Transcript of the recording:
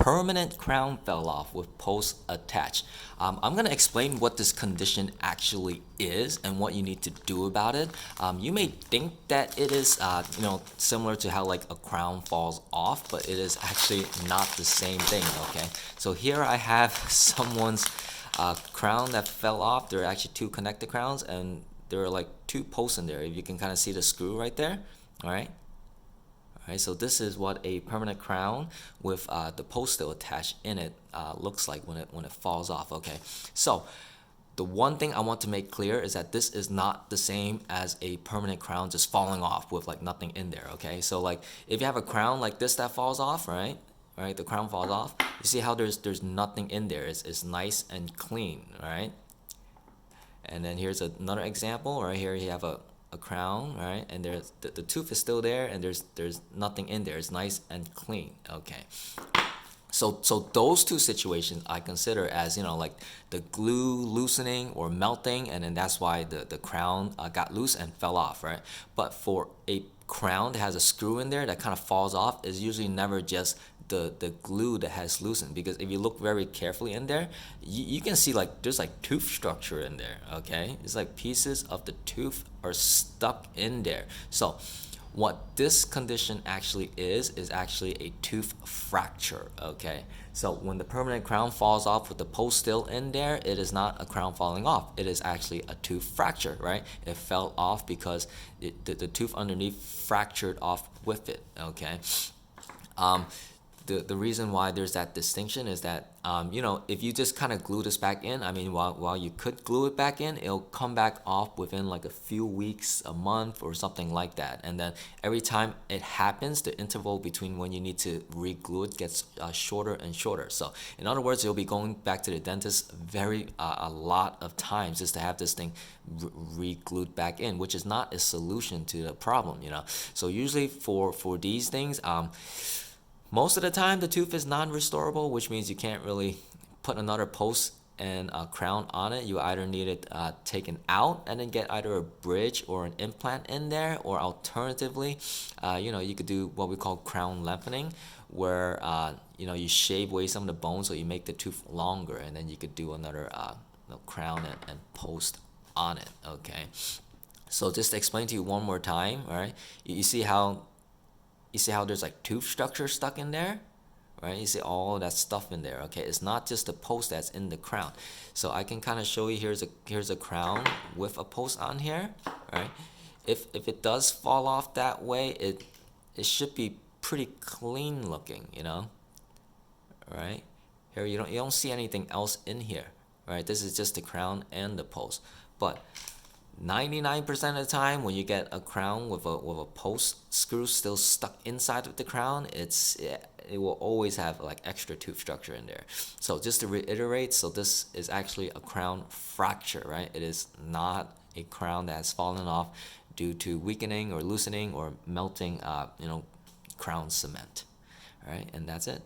permanent crown fell off with post attached. I'm going to explain what this condition actually is and what you need to do about it. You may think that it is, similar to how like a crown falls off, but it is actually not the same thing. Okay, so here I have someone's crown that fell off. There are actually two connected crowns, and there are like two posts in there. If you can kind of see the screw right there, all right. Alright, so this is what a permanent crown with the post still attached in it looks like when it falls off. Okay, so the one thing I want to make clear is that this is not the same as a permanent crown just falling off with like nothing in there. Okay, so like if you have a crown like this that falls off, right? Right, the crown falls off. You see how there's nothing in there. It's nice and clean, right? And then here's another example. Right here, you have a crown, right? And there's the tooth is still there, and there's nothing in there. It's nice and clean. Okay. So those two situations I consider as, like the glue loosening or melting, and then that's why the crown got loose and fell off, right? But for a crown that has a screw in there that kind of falls off is usually never just the glue that has loosened, because if you look very carefully in there, you can see like there's like tooth structure in there. Okay, it's like pieces of the tooth are stuck in there. So what this condition actually is actually a tooth fracture. Okay, so when the permanent crown falls off with the post still in there, it is not a crown falling off, it is actually a tooth fracture, right? It fell off because the tooth underneath fractured off with it. Okay, the reason why there's that distinction is that if you just kind of glue this back in, I mean, while you could glue it back in, it'll come back off within like a few weeks, a month, or something like that. And then every time it happens, the interval between when you need to re-glue it gets shorter and shorter. So in other words, you'll be going back to the dentist a lot of times just to have this thing re-glued back in, which is not a solution to the problem. So usually for these things, most of the time, the tooth is non-restorable, which means you can't really put another post and a crown on it. You either need it taken out and then get either a bridge or an implant in there, or alternatively, you could do what we call crown lengthening, where you shave away some of the bones so you make the tooth longer, and then you could do another crown and post on it. Okay, so just to explain to you one more time, all right? You see how there's like tooth structure stuck in there, right? You see all that stuff in there. Okay, it's not just the post that's in the crown. So I can kind of show you, here's a crown with a post on here, right? If it does fall off that way, it should be pretty clean looking, right? Here you don't see anything else in here, right? This is just the crown and the post. But 99% of the time, when you get a crown with a post screw still stuck inside of the crown, it will always have like extra tooth structure in there. So just to reiterate, so this is actually a crown fracture, right? It is not a crown that has fallen off due to weakening or loosening or melting, crown cement. All right, and that's it.